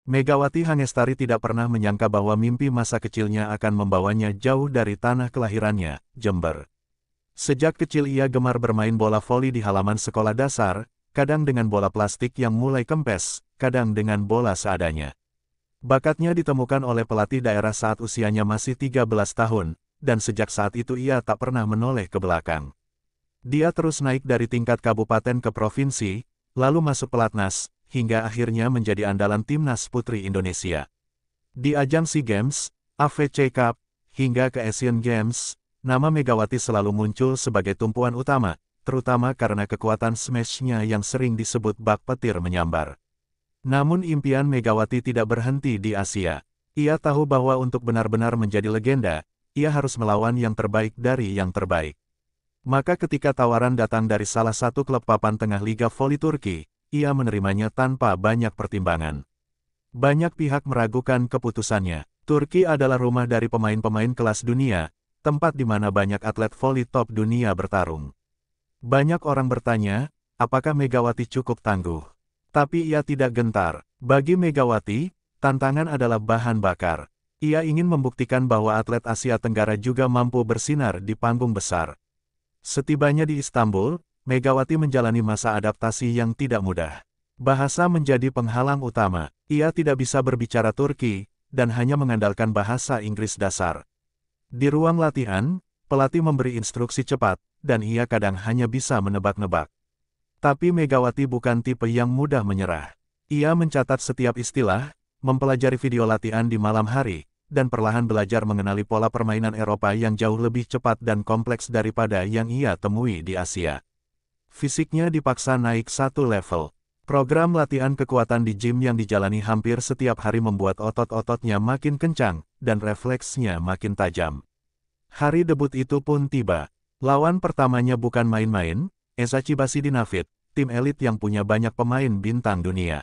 Megawati Hangestari tidak pernah menyangka bahwa mimpi masa kecilnya akan membawanya jauh dari tanah kelahirannya, Jember. Sejak kecil ia gemar bermain bola voli di halaman sekolah dasar, kadang dengan bola plastik yang mulai kempes, kadang dengan bola seadanya. Bakatnya ditemukan oleh pelatih daerah saat usianya masih 13 tahun, dan sejak saat itu ia tak pernah menoleh ke belakang. Dia terus naik dari tingkat kabupaten ke provinsi, lalu masuk pelatnas, hingga akhirnya menjadi andalan timnas putri Indonesia. Di ajang SEA Games, AFC Cup, hingga ke Asian Games, nama Megawati selalu muncul sebagai tumpuan utama, terutama karena kekuatan smash-nya yang sering disebut bak petir menyambar. Namun impian Megawati tidak berhenti di Asia. Ia tahu bahwa untuk benar-benar menjadi legenda, ia harus melawan yang terbaik dari yang terbaik. Maka ketika tawaran datang dari salah satu klub papan tengah Liga Voli Turki, ia menerimanya tanpa banyak pertimbangan. Banyak pihak meragukan keputusannya. Turki adalah rumah dari pemain-pemain kelas dunia, tempat di mana banyak atlet voli top dunia bertarung. Banyak orang bertanya, apakah Megawati cukup tangguh? Tapi ia tidak gentar. Bagi Megawati, tantangan adalah bahan bakar. Ia ingin membuktikan bahwa atlet Asia Tenggara juga mampu bersinar di panggung besar. Setibanya di Istanbul, Megawati menjalani masa adaptasi yang tidak mudah. Bahasa menjadi penghalang utama. Ia tidak bisa berbicara Turki, dan hanya mengandalkan bahasa Inggris dasar. Di ruang latihan, pelatih memberi instruksi cepat, dan ia kadang hanya bisa menebak-nebak. Tapi Megawati bukan tipe yang mudah menyerah. Ia mencatat setiap istilah, mempelajari video latihan di malam hari, dan perlahan belajar mengenali pola permainan Eropa yang jauh lebih cepat dan kompleks daripada yang ia temui di Asia. Fisiknya dipaksa naik satu level. Program latihan kekuatan di gym yang dijalani hampir setiap hari membuat otot-ototnya makin kencang, dan refleksnya makin tajam. Hari debut itu pun tiba. Lawan pertamanya bukan main-main, Esachi Basidinavit, tim elit yang punya banyak pemain bintang dunia.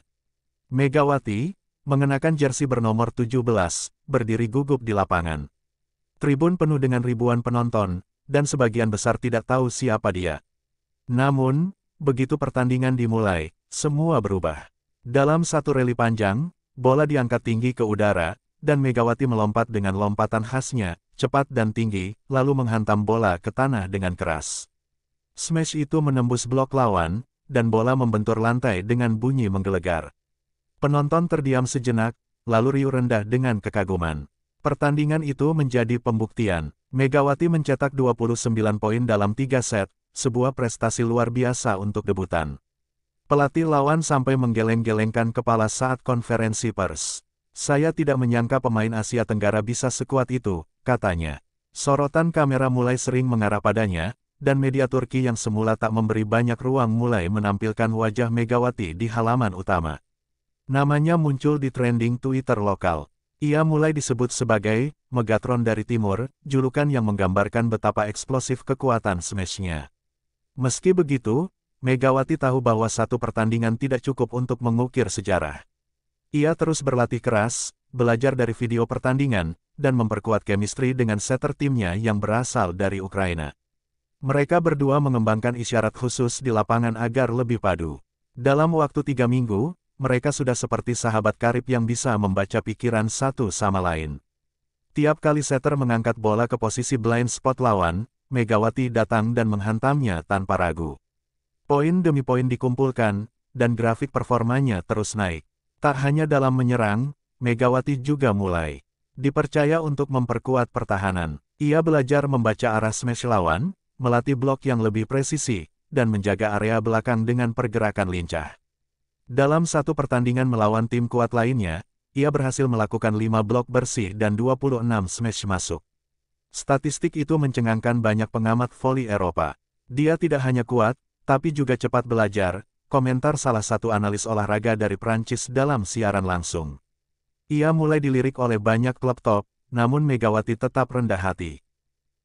Megawati, mengenakan jersey bernomor 17, berdiri gugup di lapangan. Tribun penuh dengan ribuan penonton, dan sebagian besar tidak tahu siapa dia. Namun, begitu pertandingan dimulai, semua berubah. Dalam satu rally panjang, bola diangkat tinggi ke udara, dan Megawati melompat dengan lompatan khasnya, cepat dan tinggi, lalu menghantam bola ke tanah dengan keras. Smash itu menembus blok lawan, dan bola membentur lantai dengan bunyi menggelegar. Penonton terdiam sejenak, lalu riuh rendah dengan kekaguman. Pertandingan itu menjadi pembuktian. Megawati mencetak 29 poin dalam 3 set, sebuah prestasi luar biasa untuk debutan. Pelatih lawan sampai menggeleng-gelengkan kepala saat konferensi pers. Saya tidak menyangka pemain Asia Tenggara bisa sekuat itu, katanya. Sorotan kamera mulai sering mengarah padanya, dan media Turki yang semula tak memberi banyak ruang mulai menampilkan wajah Megawati di halaman utama. Namanya muncul di trending Twitter lokal. Ia mulai disebut sebagai Megatron dari Timur, julukan yang menggambarkan betapa eksplosif kekuatan smash-nya. Meski begitu, Megawati tahu bahwa satu pertandingan tidak cukup untuk mengukir sejarah. Ia terus berlatih keras, belajar dari video pertandingan, dan memperkuat chemistry dengan setter timnya yang berasal dari Ukraina. Mereka berdua mengembangkan isyarat khusus di lapangan agar lebih padu. Dalam waktu 3 minggu, mereka sudah seperti sahabat karib yang bisa membaca pikiran satu sama lain. Tiap kali setter mengangkat bola ke posisi blind spot lawan, Megawati datang dan menghantamnya tanpa ragu. Poin demi poin dikumpulkan, dan grafik performanya terus naik. Tak hanya dalam menyerang, Megawati juga mulai dipercaya untuk memperkuat pertahanan. Ia belajar membaca arah smash lawan, melatih blok yang lebih presisi, dan menjaga area belakang dengan pergerakan lincah. Dalam satu pertandingan melawan tim kuat lainnya, ia berhasil melakukan 5 blok bersih dan 26 smash masuk. Statistik itu mencengangkan banyak pengamat voli Eropa. Dia tidak hanya kuat, tapi juga cepat belajar, komentar salah satu analis olahraga dari Prancis dalam siaran langsung. Ia mulai dilirik oleh banyak klub top, namun Megawati tetap rendah hati.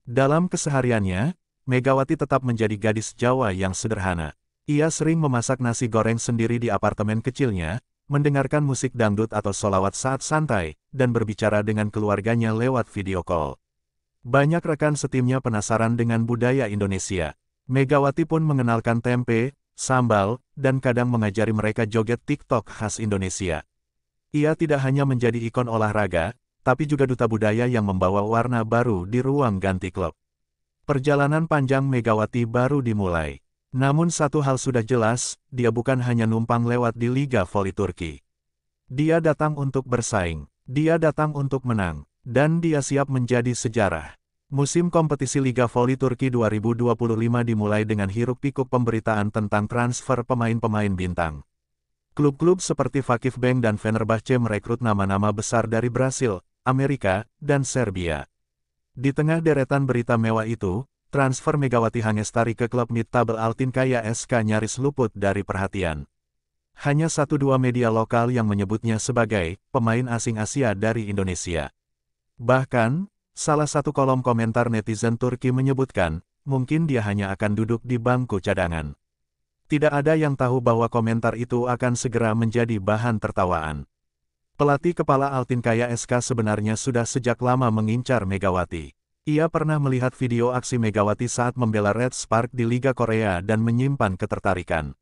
Dalam kesehariannya, Megawati tetap menjadi gadis Jawa yang sederhana. Ia sering memasak nasi goreng sendiri di apartemen kecilnya, mendengarkan musik dangdut atau sholawat saat santai, dan berbicara dengan keluarganya lewat video call. Banyak rekan setimnya penasaran dengan budaya Indonesia. Megawati pun mengenalkan tempe, sambal, dan kadang mengajari mereka joget TikTok khas Indonesia. Ia tidak hanya menjadi ikon olahraga, tapi juga duta budaya yang membawa warna baru di ruang ganti klub. Perjalanan panjang Megawati baru dimulai. Namun satu hal sudah jelas, dia bukan hanya numpang lewat di Liga Voli Turki. Dia datang untuk bersaing, dia datang untuk menang, dan dia siap menjadi sejarah. Musim kompetisi Liga Voli Turki 2025 dimulai dengan hiruk-pikuk pemberitaan tentang transfer pemain-pemain bintang. Klub-klub seperti Vakifbank dan Fenerbahce merekrut nama-nama besar dari Brasil, Amerika, dan Serbia. Di tengah deretan berita mewah itu, transfer Megawati Hangestari ke klub mid-table Altinkaya SK nyaris luput dari perhatian. Hanya 1-2 media lokal yang menyebutnya sebagai pemain asing Asia dari Indonesia. Bahkan, salah satu kolom komentar netizen Turki menyebutkan, mungkin dia hanya akan duduk di bangku cadangan. Tidak ada yang tahu bahwa komentar itu akan segera menjadi bahan tertawaan. Pelatih kepala Altinkaya SK sebenarnya sudah sejak lama mengincar Megawati. Ia pernah melihat video aksi Megawati saat membela Red Spark di Liga Korea dan menyimpan ketertarikan.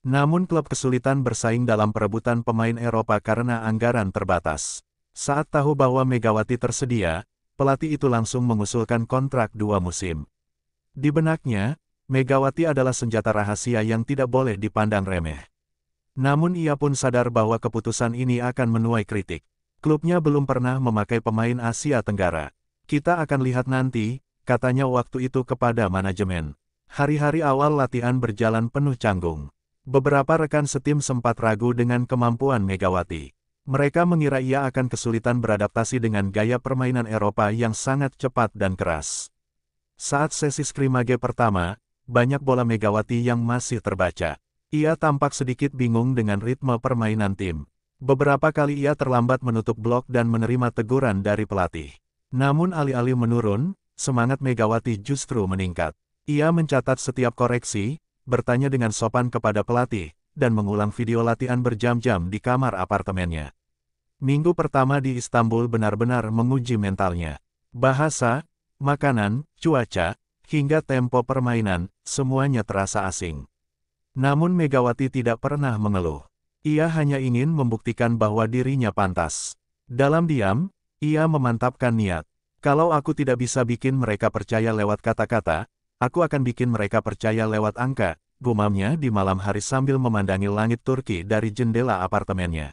Namun klub kesulitan bersaing dalam perebutan pemain Eropa karena anggaran terbatas. Saat tahu bahwa Megawati tersedia, pelatih itu langsung mengusulkan kontrak 2 musim. Di benaknya, Megawati adalah senjata rahasia yang tidak boleh dipandang remeh. Namun ia pun sadar bahwa keputusan ini akan menuai kritik. Klubnya belum pernah memakai pemain Asia Tenggara. Kita akan lihat nanti, katanya waktu itu kepada manajemen. Hari-hari awal latihan berjalan penuh canggung. Beberapa rekan setim sempat ragu dengan kemampuan Megawati. Mereka mengira ia akan kesulitan beradaptasi dengan gaya permainan Eropa yang sangat cepat dan keras. Saat sesi skrimage pertama, banyak bola Megawati yang masih terbaca. Ia tampak sedikit bingung dengan ritme permainan tim. Beberapa kali ia terlambat menutup blok dan menerima teguran dari pelatih. Namun alih-alih menurun, semangat Megawati justru meningkat. Ia mencatat setiap koreksi, bertanya dengan sopan kepada pelatih, dan mengulang video latihan berjam-jam di kamar apartemennya. Minggu pertama di Istanbul benar-benar menguji mentalnya. Bahasa, makanan, cuaca, hingga tempo permainan, semuanya terasa asing. Namun Megawati tidak pernah mengeluh. Ia hanya ingin membuktikan bahwa dirinya pantas. Dalam diam, ia memantapkan niat. Kalau aku tidak bisa bikin mereka percaya lewat kata-kata, aku akan bikin mereka percaya lewat angka, gumamnya di malam hari sambil memandangi langit Turki dari jendela apartemennya.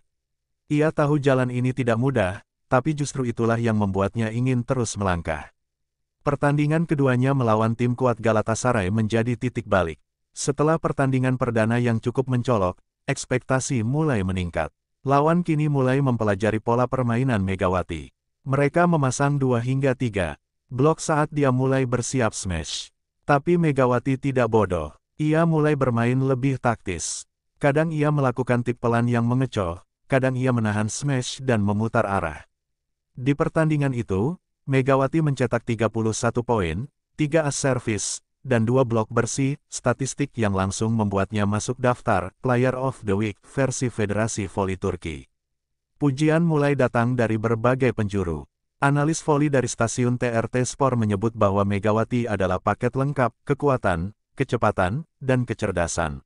Ia tahu jalan ini tidak mudah, tapi justru itulah yang membuatnya ingin terus melangkah. Pertandingan keduanya melawan tim kuat Galatasaray menjadi titik balik. Setelah pertandingan perdana yang cukup mencolok, ekspektasi mulai meningkat. Lawan kini mulai mempelajari pola permainan Megawati. Mereka memasang 2 hingga 3 blok saat dia mulai bersiap smash. Tapi Megawati tidak bodoh. Ia mulai bermain lebih taktis. Kadang ia melakukan tipelan yang mengecoh, kadang ia menahan smash dan memutar arah. Di pertandingan itu, Megawati mencetak 31 poin, 3 ace service, dan 2 blok bersih, statistik yang langsung membuatnya masuk daftar Player of the Week versi Federasi Voli Turki. Pujian mulai datang dari berbagai penjuru. Analis voli dari stasiun TRT Sport menyebut bahwa Megawati adalah paket lengkap, kekuatan, kecepatan, dan kecerdasan.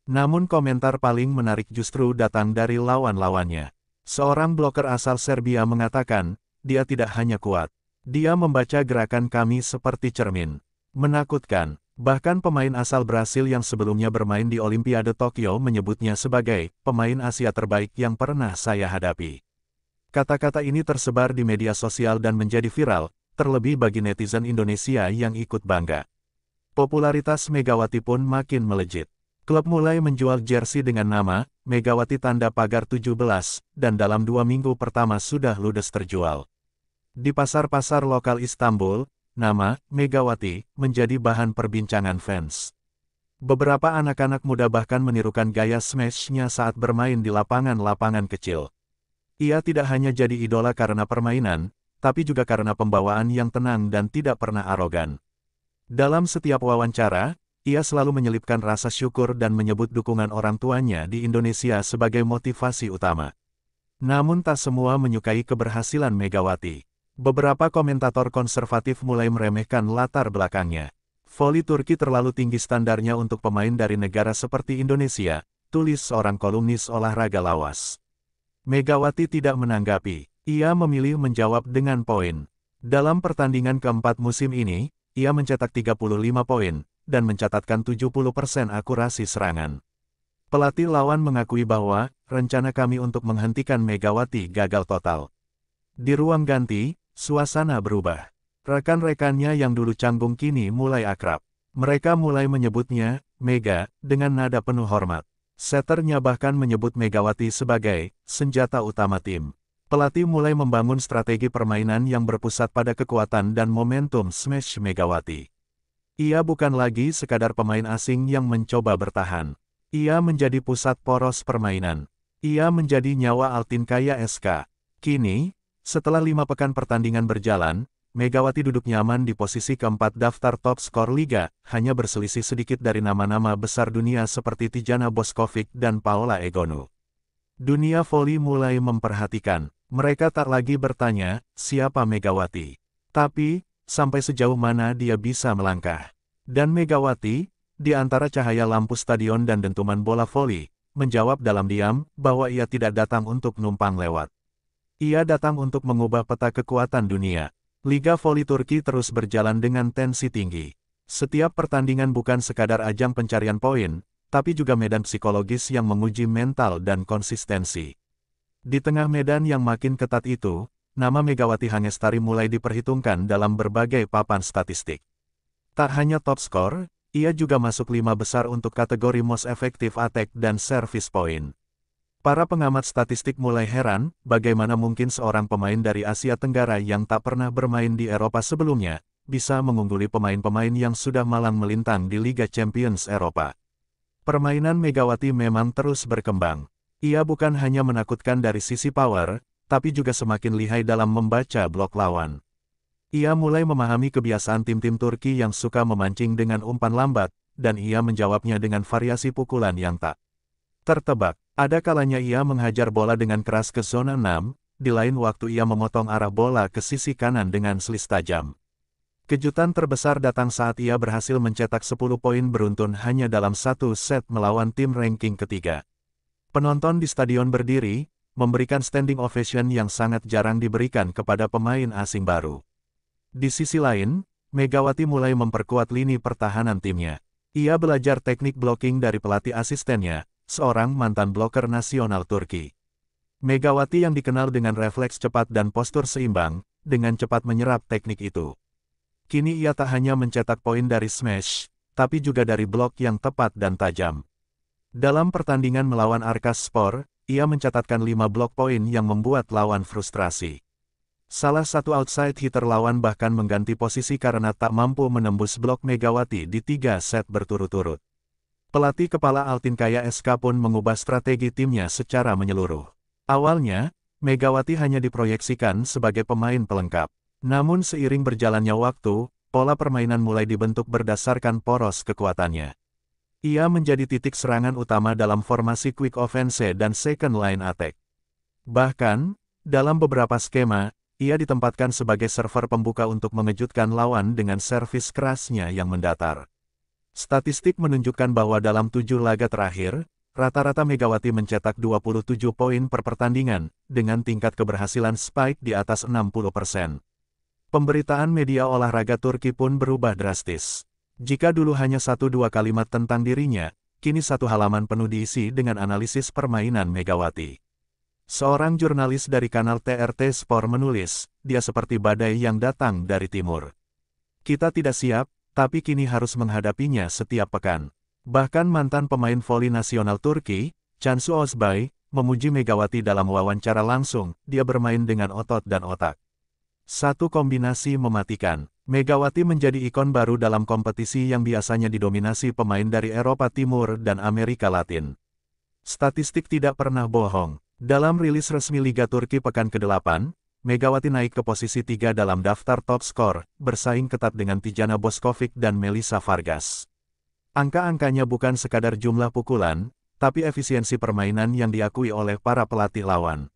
Namun komentar paling menarik justru datang dari lawan-lawannya. Seorang bloker asal Serbia mengatakan, dia tidak hanya kuat. Dia membaca gerakan kami seperti cermin. Menakutkan. Bahkan pemain asal Brasil yang sebelumnya bermain di Olimpiade Tokyo menyebutnya sebagai pemain Asia terbaik yang pernah saya hadapi. Kata-kata ini tersebar di media sosial dan menjadi viral, terlebih bagi netizen Indonesia yang ikut bangga. Popularitas Megawati pun makin melejit. Klub mulai menjual jersey dengan nama Megawati Tanda Pagar 17, dan dalam 2 minggu pertama sudah ludes terjual. Di pasar-pasar lokal Istanbul, nama Megawati menjadi bahan perbincangan fans. Beberapa anak-anak muda bahkan menirukan gaya smash-nya saat bermain di lapangan-lapangan kecil. Ia tidak hanya jadi idola karena permainan, tapi juga karena pembawaan yang tenang dan tidak pernah arogan. Dalam setiap wawancara, ia selalu menyelipkan rasa syukur dan menyebut dukungan orang tuanya di Indonesia sebagai motivasi utama. Namun tak semua menyukai keberhasilan Megawati. Beberapa komentator konservatif mulai meremehkan latar belakangnya. Voli Turki terlalu tinggi standarnya untuk pemain dari negara seperti Indonesia, tulis seorang kolumnis olahraga lawas. Megawati tidak menanggapi. Ia memilih menjawab dengan poin. Dalam pertandingan keempat musim ini, ia mencetak 35 poin, dan mencatatkan 70% akurasi serangan. Pelatih lawan mengakui bahwa, rencana kami untuk menghentikan Megawati gagal total. Di ruang ganti, suasana berubah. Rekan-rekannya yang dulu canggung kini mulai akrab. Mereka mulai menyebutnya, Mega, dengan nada penuh hormat. Setternya bahkan menyebut Megawati sebagai senjata utama tim. Pelatih mulai membangun strategi permainan yang berpusat pada kekuatan dan momentum smash Megawati. Ia bukan lagi sekadar pemain asing yang mencoba bertahan. Ia menjadi pusat poros permainan. Ia menjadi nyawa Altenkaya SK. Kini, setelah 5 pekan pertandingan berjalan, Megawati duduk nyaman di posisi keempat daftar top skor Liga, hanya berselisih sedikit dari nama-nama besar dunia seperti Tijana Boskovic dan Paola Egonu. Dunia voli mulai memperhatikan. Mereka tak lagi bertanya, siapa Megawati? Tapi, sampai sejauh mana dia bisa melangkah. Dan Megawati, di antara cahaya lampu stadion dan dentuman bola voli, menjawab dalam diam, bahwa ia tidak datang untuk numpang lewat. Ia datang untuk mengubah peta kekuatan dunia. Liga Voli Turki terus berjalan dengan tensi tinggi. Setiap pertandingan bukan sekadar ajang pencarian poin, tapi juga medan psikologis yang menguji mental dan konsistensi. Di tengah medan yang makin ketat itu, nama Megawati Hangestari mulai diperhitungkan dalam berbagai papan statistik. Tak hanya top skor, ia juga masuk 5 besar untuk kategori Most Effective Attack dan Service Point. Para pengamat statistik mulai heran, bagaimana mungkin seorang pemain dari Asia Tenggara yang tak pernah bermain di Eropa sebelumnya, bisa mengungguli pemain-pemain yang sudah malang melintang di Liga Champions Eropa. Permainan Megawati memang terus berkembang. Ia bukan hanya menakutkan dari sisi power, tapi juga semakin lihai dalam membaca blok lawan. Ia mulai memahami kebiasaan tim-tim Turki yang suka memancing dengan umpan lambat, dan ia menjawabnya dengan variasi pukulan yang tak tertebak. Ada kalanya ia menghajar bola dengan keras ke zona 6, di lain waktu ia memotong arah bola ke sisi kanan dengan selis tajam. Kejutan terbesar datang saat ia berhasil mencetak 10 poin beruntun hanya dalam satu set melawan tim ranking ketiga. Penonton di stadion berdiri, memberikan standing ovation yang sangat jarang diberikan kepada pemain asing baru. Di sisi lain, Megawati mulai memperkuat lini pertahanan timnya. Ia belajar teknik blocking dari pelatih asistennya, seorang mantan bloker nasional Turki. Megawati yang dikenal dengan refleks cepat dan postur seimbang, dengan cepat menyerap teknik itu. Kini ia tak hanya mencetak poin dari smash, tapi juga dari blok yang tepat dan tajam. Dalam pertandingan melawan Arkaspor, ia mencatatkan 5 blok poin yang membuat lawan frustrasi. Salah satu outside hitter lawan bahkan mengganti posisi karena tak mampu menembus blok Megawati di 3 set berturut-turut. Pelatih kepala Altenkaya SK pun mengubah strategi timnya secara menyeluruh. Awalnya, Megawati hanya diproyeksikan sebagai pemain pelengkap. Namun seiring berjalannya waktu, pola permainan mulai dibentuk berdasarkan poros kekuatannya. Ia menjadi titik serangan utama dalam formasi quick offense dan second line attack. Bahkan, dalam beberapa skema, ia ditempatkan sebagai server pembuka untuk mengejutkan lawan dengan servis kerasnya yang mendatar. Statistik menunjukkan bahwa dalam 7 laga terakhir, rata-rata Megawati mencetak 27 poin per pertandingan, dengan tingkat keberhasilan spike di atas 60%. Pemberitaan media olahraga Turki pun berubah drastis. Jika dulu hanya 1-2 kalimat tentang dirinya, kini 1 halaman penuh diisi dengan analisis permainan Megawati. Seorang jurnalis dari kanal TRT Sport menulis, dia seperti badai yang datang dari timur. Kita tidak siap, tapi kini harus menghadapinya setiap pekan. Bahkan mantan pemain voli nasional Turki, Cansu Özbay, memuji Megawati dalam wawancara langsung, dia bermain dengan otot dan otak. Satu kombinasi mematikan. Megawati menjadi ikon baru dalam kompetisi yang biasanya didominasi pemain dari Eropa Timur dan Amerika Latin. Statistik tidak pernah bohong. Dalam rilis resmi Liga Turki pekan ke-8, Megawati naik ke posisi 3 dalam daftar top skor, bersaing ketat dengan Tijana Boskovic dan Melissa Vargas. Angka-angkanya bukan sekadar jumlah pukulan, tapi efisiensi permainan yang diakui oleh para pelatih lawan.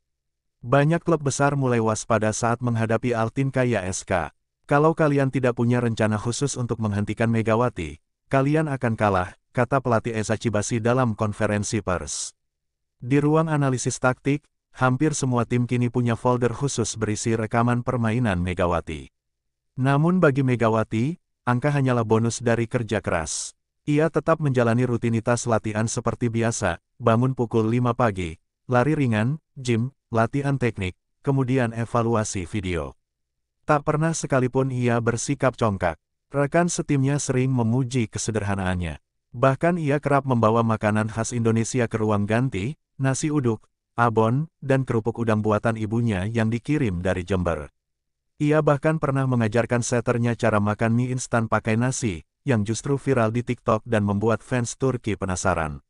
Banyak klub besar mulai waspada saat menghadapi Altenkaya SK. Kalau kalian tidak punya rencana khusus untuk menghentikan Megawati, kalian akan kalah, kata pelatih Esa Chibasi dalam konferensi pers. Di ruang analisis taktik, hampir semua tim kini punya folder khusus berisi rekaman permainan Megawati. Namun bagi Megawati, angka hanyalah bonus dari kerja keras. Ia tetap menjalani rutinitas latihan seperti biasa, bangun pukul 5 pagi, lari ringan, gym, latihan teknik, kemudian evaluasi video. Tak pernah sekalipun ia bersikap congkak. Rekan setimnya sering memuji kesederhanaannya. Bahkan ia kerap membawa makanan khas Indonesia ke ruang ganti, nasi uduk, abon, dan kerupuk udang buatan ibunya yang dikirim dari Jember. Ia bahkan pernah mengajarkan seternya cara makan mie instan pakai nasi, yang justru viral di TikTok dan membuat fans Turki penasaran.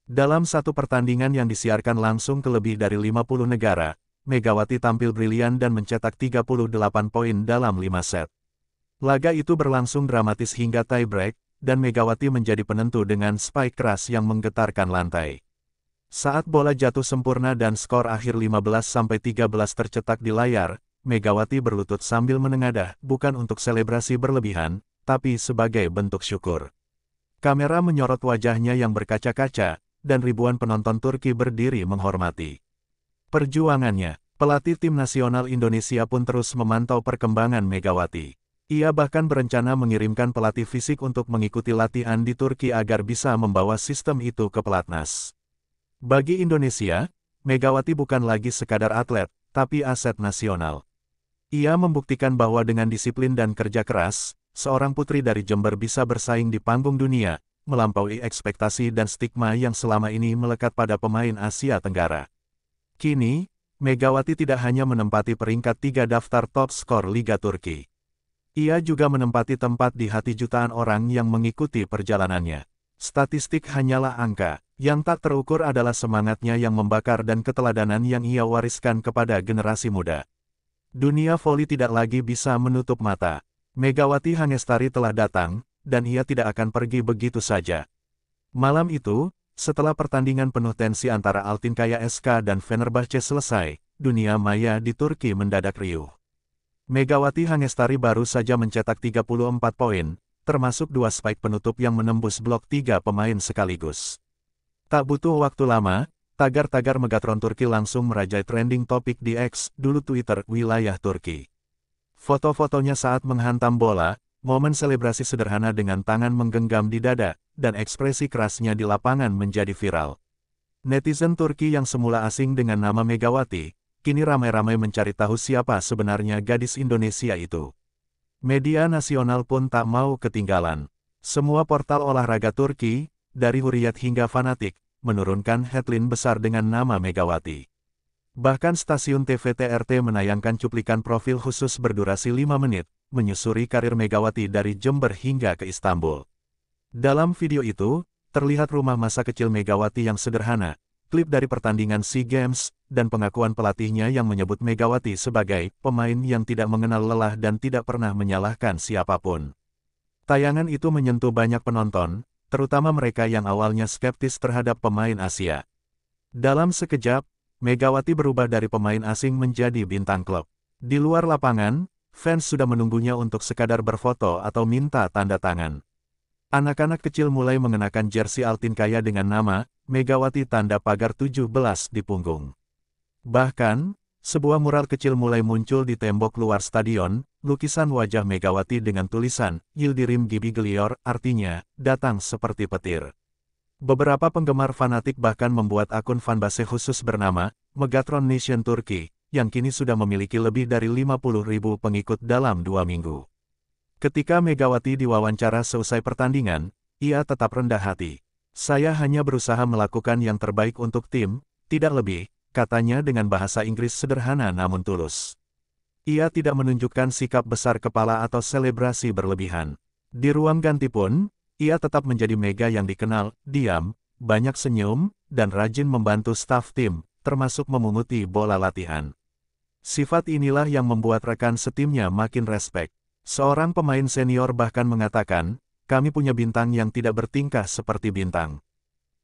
Dalam satu pertandingan yang disiarkan langsung ke lebih dari 50 negara, Megawati tampil brilian dan mencetak 38 poin dalam 5 set. Laga itu berlangsung dramatis hingga tie-break, dan Megawati menjadi penentu dengan spike keras yang menggetarkan lantai. Saat bola jatuh sempurna dan skor akhir 15-13 tercetak di layar, Megawati berlutut sambil menengadah, bukan untuk selebrasi berlebihan, tapi sebagai bentuk syukur. Kamera menyorot wajahnya yang berkaca-kaca, dan ribuan penonton Turki berdiri menghormati perjuangannya. Pelatih tim nasional Indonesia pun terus memantau perkembangan Megawati. Ia bahkan berencana mengirimkan pelatih fisik untuk mengikuti latihan di Turki agar bisa membawa sistem itu ke pelatnas. Bagi Indonesia, Megawati bukan lagi sekadar atlet, tapi aset nasional. Ia membuktikan bahwa dengan disiplin dan kerja keras, seorang putri dari Jember bisa bersaing di panggung dunia, melampaui ekspektasi dan stigma yang selama ini melekat pada pemain Asia Tenggara. Kini, Megawati tidak hanya menempati peringkat 3 daftar top skor Liga Turki. Ia juga menempati tempat di hati jutaan orang yang mengikuti perjalanannya. Statistik hanyalah angka, yang tak terukur adalah semangatnya yang membakar dan keteladanan yang ia wariskan kepada generasi muda. Dunia voli tidak lagi bisa menutup mata. Megawati Hangestari telah datang, dan ia tidak akan pergi begitu saja. Malam itu, setelah pertandingan penuh tensi antara Altenkaya SK dan Fenerbahce selesai, dunia maya di Turki mendadak riuh. Megawati Hangestari baru saja mencetak 34 poin, termasuk 2 spike penutup yang menembus blok 3 pemain sekaligus. Tak butuh waktu lama, tagar-tagar Megatron Turki langsung merajai trending topik di X, dulu Twitter, wilayah Turki. Foto-fotonya saat menghantam bola, momen selebrasi sederhana dengan tangan menggenggam di dada, dan ekspresi kerasnya di lapangan menjadi viral. Netizen Turki yang semula asing dengan nama Megawati, kini ramai-ramai mencari tahu siapa sebenarnya gadis Indonesia itu. Media nasional pun tak mau ketinggalan. Semua portal olahraga Turki, dari Hurriyet hingga Fanatik, menurunkan headline besar dengan nama Megawati. Bahkan stasiun TV TRT menayangkan cuplikan profil khusus berdurasi 5 menit, menyusuri karir Megawati dari Jember hingga ke Istanbul. Dalam video itu, terlihat rumah masa kecil Megawati yang sederhana, klip dari pertandingan SEA Games, dan pengakuan pelatihnya yang menyebut Megawati sebagai pemain yang tidak mengenal lelah dan tidak pernah menyalahkan siapapun. Tayangan itu menyentuh banyak penonton, terutama mereka yang awalnya skeptis terhadap pemain Asia. Dalam sekejap, Megawati berubah dari pemain asing menjadi bintang klub. Di luar lapangan, fans sudah menunggunya untuk sekadar berfoto atau minta tanda tangan. Anak-anak kecil mulai mengenakan jersey Altenkaya dengan nama Megawati tanda pagar 17 di punggung. Bahkan, sebuah mural kecil mulai muncul di tembok luar stadion, lukisan wajah Megawati dengan tulisan Yildirim Gibi Geliyor, artinya, datang seperti petir. Beberapa penggemar fanatik bahkan membuat akun fanbase khusus bernama Megatron Nation Turki, yang kini sudah memiliki lebih dari 50.000 pengikut dalam 2 minggu. Ketika Megawati diwawancara seusai pertandingan, ia tetap rendah hati. Saya hanya berusaha melakukan yang terbaik untuk tim, tidak lebih, katanya dengan bahasa Inggris sederhana namun tulus. Ia tidak menunjukkan sikap besar kepala atau selebrasi berlebihan. Di ruang ganti pun, ia tetap menjadi Mega yang dikenal, diam, banyak senyum, dan rajin membantu staf tim, termasuk memunguti bola latihan. Sifat inilah yang membuat rekan setimnya makin respek. Seorang pemain senior bahkan mengatakan, kami punya bintang yang tidak bertingkah seperti bintang.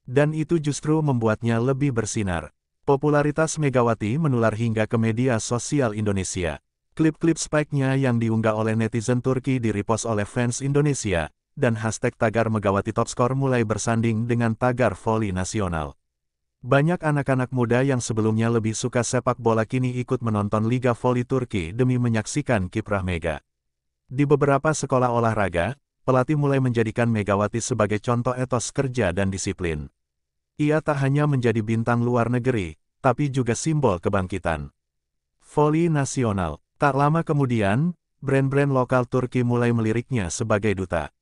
Dan itu justru membuatnya lebih bersinar. Popularitas Megawati menular hingga ke media sosial Indonesia. Klip-klip spike-nya yang diunggah oleh netizen Turki di-repost oleh fans Indonesia, dan hashtag tagar Megawati Topskor mulai bersanding dengan tagar voli nasional. Banyak anak-anak muda yang sebelumnya lebih suka sepak bola kini ikut menonton Liga Voli Turki demi menyaksikan kiprah Mega. Di beberapa sekolah olahraga, pelatih mulai menjadikan Megawati sebagai contoh etos kerja dan disiplin. Ia tak hanya menjadi bintang luar negeri, tapi juga simbol kebangkitan voli nasional. Tak lama kemudian, brand-brand lokal Turki mulai meliriknya sebagai duta.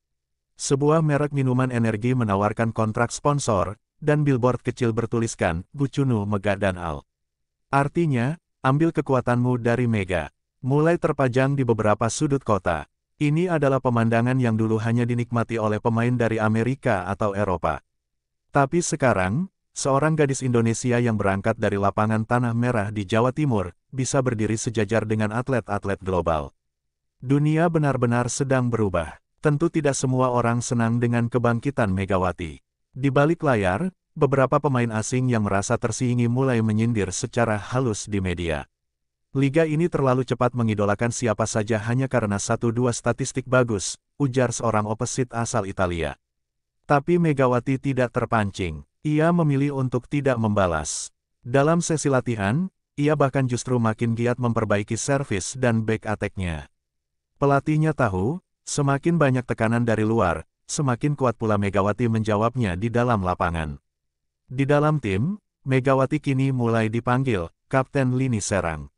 Sebuah merek minuman energi menawarkan kontrak sponsor, dan billboard kecil bertuliskan, Bucunu Mega dan Al. Artinya, ambil kekuatanmu dari Mega. Mulai terpajang di beberapa sudut kota. Ini adalah pemandangan yang dulu hanya dinikmati oleh pemain dari Amerika atau Eropa. Tapi sekarang, seorang gadis Indonesia yang berangkat dari lapangan Tanah Merah di Jawa Timur, bisa berdiri sejajar dengan atlet-atlet global. Dunia benar-benar sedang berubah. Tentu tidak semua orang senang dengan kebangkitan Megawati. Di balik layar, beberapa pemain asing yang merasa tersinggung mulai menyindir secara halus di media. Liga ini terlalu cepat mengidolakan siapa saja hanya karena 1-2 statistik bagus, ujar seorang opposite asal Italia. Tapi Megawati tidak terpancing. Ia memilih untuk tidak membalas. Dalam sesi latihan, ia bahkan justru makin giat memperbaiki servis dan back attack-nya. Pelatihnya tahu, semakin banyak tekanan dari luar, semakin kuat pula Megawati menjawabnya di dalam lapangan. Di dalam tim, Megawati kini mulai dipanggil Kapten Lini Serang.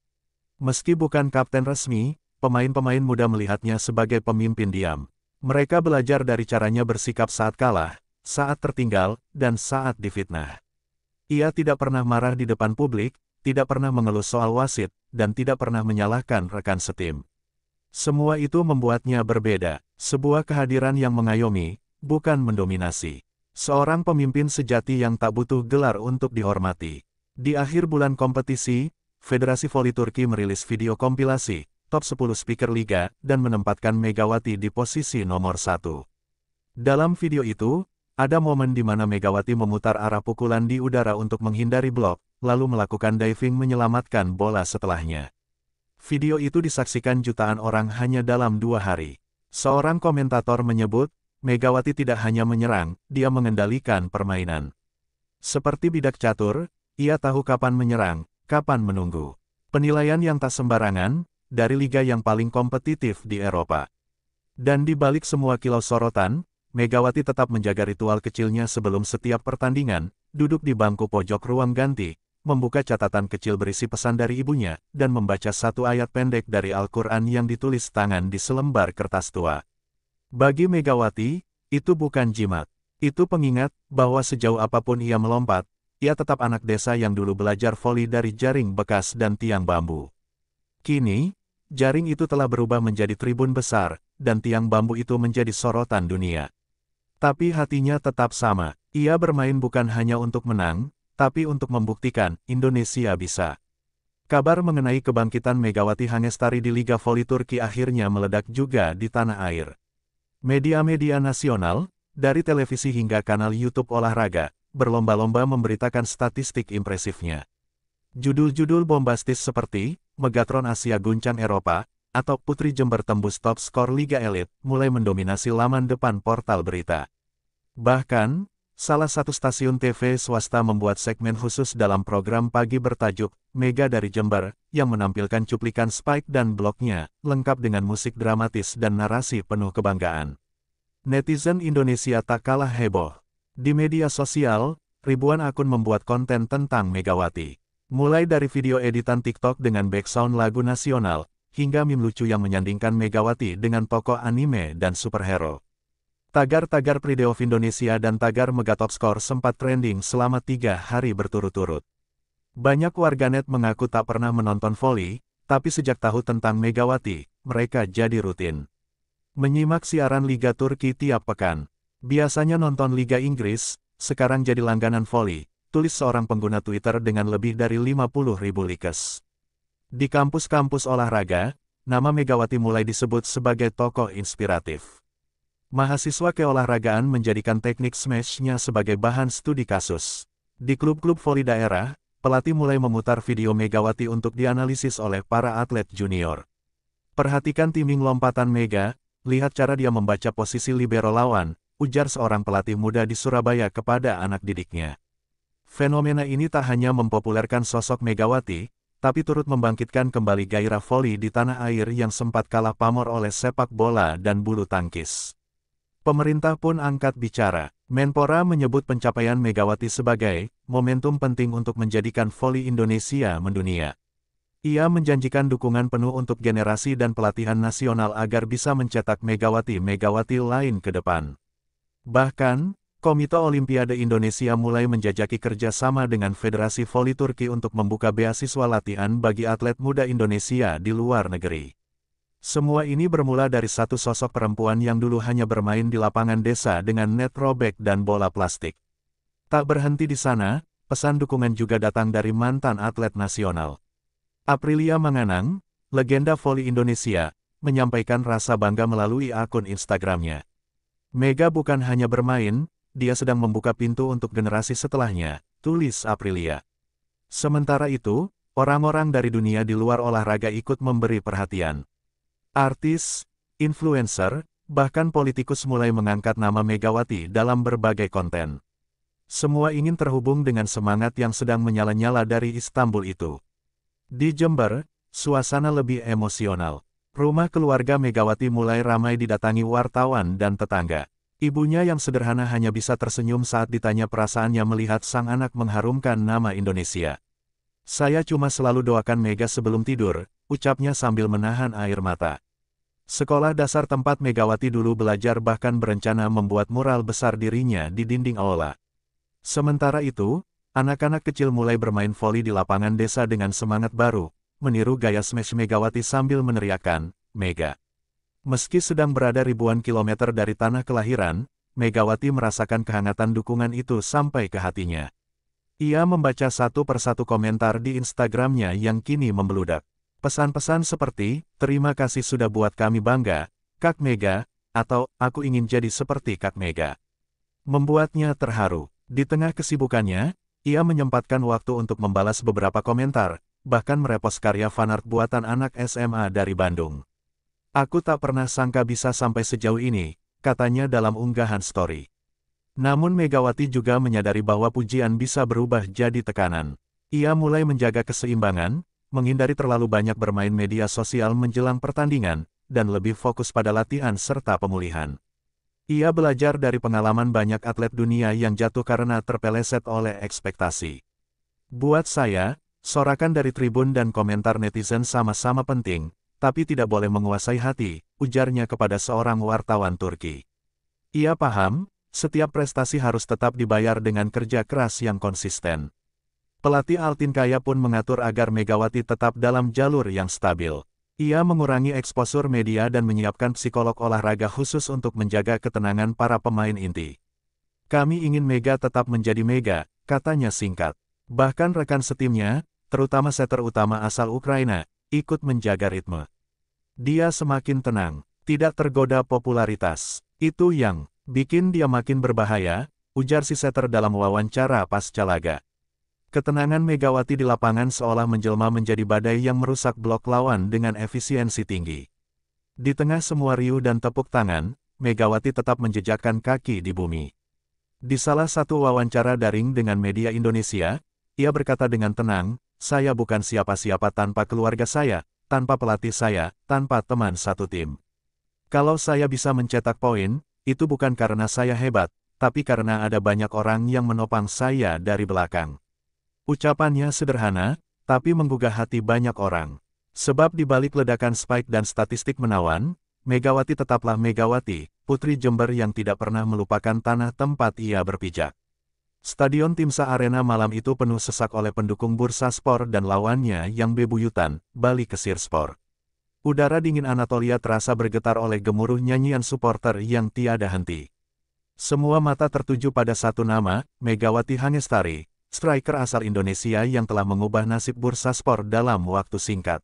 Meski bukan kapten resmi, pemain-pemain muda melihatnya sebagai pemimpin diam. Mereka belajar dari caranya bersikap saat kalah, saat tertinggal, dan saat difitnah. Ia tidak pernah marah di depan publik, tidak pernah mengeluh soal wasit, dan tidak pernah menyalahkan rekan setim. Semua itu membuatnya berbeda, sebuah kehadiran yang mengayomi, bukan mendominasi. Seorang pemimpin sejati yang tak butuh gelar untuk dihormati. Di akhir bulan kompetisi, Federasi Voli Turki merilis video kompilasi, top 10 speaker liga, dan menempatkan Megawati di posisi nomor 1. Dalam video itu, ada momen di mana Megawati memutar arah pukulan di udara untuk menghindari blok, lalu melakukan diving menyelamatkan bola setelahnya. Video itu disaksikan jutaan orang hanya dalam 2 hari. Seorang komentator menyebut, Megawati tidak hanya menyerang, dia mengendalikan permainan. Seperti bidak catur, ia tahu kapan menyerang, kapan menunggu. Penilaian yang tak sembarangan, dari liga yang paling kompetitif di Eropa. Dan di balik semua kilau sorotan, Megawati tetap menjaga ritual kecilnya sebelum setiap pertandingan, duduk di bangku pojok ruang ganti, membuka catatan kecil berisi pesan dari ibunya, dan membaca satu ayat pendek dari Al-Quran yang ditulis tangan di selembar kertas tua. Bagi Megawati, itu bukan jimat. Itu pengingat bahwa sejauh apapun ia melompat, ia tetap anak desa yang dulu belajar voli dari jaring bekas dan tiang bambu. Kini, jaring itu telah berubah menjadi tribun besar, dan tiang bambu itu menjadi sorotan dunia. Tapi hatinya tetap sama, ia bermain bukan hanya untuk menang, tapi untuk membuktikan, Indonesia bisa. Kabar mengenai kebangkitan Megawati Hangestari di Liga Voli Turki akhirnya meledak juga di tanah air. Media-media nasional, dari televisi hingga kanal YouTube olahraga, berlomba-lomba memberitakan statistik impresifnya. Judul-judul bombastis seperti, Megatron Asia guncang Eropa, atau Putri Jember tembus top skor Liga Elit, mulai mendominasi laman depan portal berita. Bahkan, salah satu stasiun TV swasta membuat segmen khusus dalam program pagi bertajuk Mega dari Jember, yang menampilkan cuplikan Spike dan blognya, lengkap dengan musik dramatis dan narasi penuh kebanggaan. Netizen Indonesia tak kalah heboh. Di media sosial, ribuan akun membuat konten tentang Megawati. Mulai dari video editan TikTok dengan background lagu nasional, hingga meme lucu yang menyandingkan Megawati dengan tokoh anime dan superhero. Tagar-tagar Prideov Indonesia dan tagar Megatopskor sempat trending selama 3 hari berturut-turut. Banyak warganet mengaku tak pernah menonton voli, tapi sejak tahu tentang Megawati, mereka jadi rutin menyimak siaran Liga Turki tiap pekan. Biasanya nonton Liga Inggris, sekarang jadi langganan voli, tulis seorang pengguna Twitter dengan lebih dari 50.000 likes. Di kampus-kampus olahraga, nama Megawati mulai disebut sebagai tokoh inspiratif. Mahasiswa keolahragaan menjadikan teknik smash-nya sebagai bahan studi kasus. Di klub-klub voli daerah, pelatih mulai memutar video Megawati untuk dianalisis oleh para atlet junior. Perhatikan timing lompatan Mega, lihat cara dia membaca posisi libero lawan, ujar seorang pelatih muda di Surabaya kepada anak didiknya. Fenomena ini tak hanya mempopulerkan sosok Megawati, tapi turut membangkitkan kembali gairah voli di tanah air yang sempat kalah pamor oleh sepak bola dan bulu tangkis. Pemerintah pun angkat bicara. Menpora menyebut pencapaian Megawati sebagai momentum penting untuk menjadikan voli Indonesia mendunia. Ia menjanjikan dukungan penuh untuk generasi dan pelatihan nasional agar bisa mencetak Megawati-Megawati lain ke depan. Bahkan, Komite Olimpiade Indonesia mulai menjajaki kerjasama dengan Federasi Voli Turki untuk membuka beasiswa latihan bagi atlet muda Indonesia di luar negeri. Semua ini bermula dari satu sosok perempuan yang dulu hanya bermain di lapangan desa dengan net robek dan bola plastik. Tak berhenti di sana, pesan dukungan juga datang dari mantan atlet nasional. Aprilia Manganang, legenda voli Indonesia, menyampaikan rasa bangga melalui akun Instagramnya. Mega bukan hanya bermain, dia sedang membuka pintu untuk generasi setelahnya, tulis Aprilia. Sementara itu, orang-orang dari dunia di luar olahraga ikut memberi perhatian. Artis, influencer, bahkan politikus mulai mengangkat nama Megawati dalam berbagai konten. Semua ingin terhubung dengan semangat yang sedang menyala-nyala dari Istanbul itu. Di Jember, suasana lebih emosional. Rumah keluarga Megawati mulai ramai didatangi wartawan dan tetangga. Ibunya yang sederhana hanya bisa tersenyum saat ditanya perasaannya melihat sang anak mengharumkan nama Indonesia. Saya cuma selalu doakan Mega sebelum tidur, ucapnya sambil menahan air mata. Sekolah dasar tempat Megawati dulu belajar bahkan berencana membuat mural besar dirinya di dinding aula. Sementara itu, anak-anak kecil mulai bermain voli di lapangan desa dengan semangat baru, meniru gaya smash Megawati sambil meneriakkan, "Mega." Meski sedang berada ribuan kilometer dari tanah kelahiran, Megawati merasakan kehangatan dukungan itu sampai ke hatinya. Ia membaca satu persatu komentar di Instagramnya yang kini membeludak. Pesan-pesan seperti, "Terima kasih sudah buat kami bangga, Kak Mega," atau "Aku ingin jadi seperti Kak Mega." Membuatnya terharu. Di tengah kesibukannya, ia menyempatkan waktu untuk membalas beberapa komentar, bahkan merepost karya fanart buatan anak SMA dari Bandung. "Aku tak pernah sangka bisa sampai sejauh ini," katanya dalam unggahan story. Namun Megawati juga menyadari bahwa pujian bisa berubah jadi tekanan. Ia mulai menjaga keseimbangan, menghindari terlalu banyak bermain media sosial menjelang pertandingan, dan lebih fokus pada latihan serta pemulihan. Ia belajar dari pengalaman banyak atlet dunia yang jatuh karena terpeleset oleh ekspektasi. "Buat saya, sorakan dari tribun dan komentar netizen sama-sama penting, tapi tidak boleh menguasai hati," ujarnya kepada seorang wartawan Turki. Ia paham, setiap prestasi harus tetap dibayar dengan kerja keras yang konsisten. Pelatih Altin Kaya pun mengatur agar Megawati tetap dalam jalur yang stabil. Ia mengurangi eksposur media dan menyiapkan psikolog olahraga khusus untuk menjaga ketenangan para pemain inti. "Kami ingin Mega tetap menjadi Mega," katanya singkat. Bahkan rekan setimnya, terutama setter utama asal Ukraina, ikut menjaga ritme. Dia semakin tenang, tidak tergoda popularitas. "Itu yang bikin dia makin berbahaya," ujar si setter dalam wawancara pasca laga. Ketenangan Megawati di lapangan seolah menjelma menjadi badai yang merusak blok lawan dengan efisiensi tinggi. Di tengah semua riuh dan tepuk tangan, Megawati tetap menjejakkan kaki di bumi. Di salah satu wawancara daring dengan media Indonesia, ia berkata dengan tenang, "Saya bukan siapa-siapa tanpa keluarga saya, tanpa pelatih saya, tanpa teman satu tim. Kalau saya bisa mencetak poin, itu bukan karena saya hebat, tapi karena ada banyak orang yang menopang saya dari belakang." Ucapannya sederhana, tapi menggugah hati banyak orang. Sebab di balik ledakan spike dan statistik menawan, Megawati tetaplah Megawati, putri Jember yang tidak pernah melupakan tanah tempat ia berpijak. Stadion Timsa Arena malam itu penuh sesak oleh pendukung Bursaspor dan lawannya yang bebuyutan, Bali Kesirspor. Udara dingin Anatolia terasa bergetar oleh gemuruh nyanyian supporter yang tiada henti. Semua mata tertuju pada satu nama, Megawati Hangestari, striker asal Indonesia yang telah mengubah nasib Bursaspor dalam waktu singkat.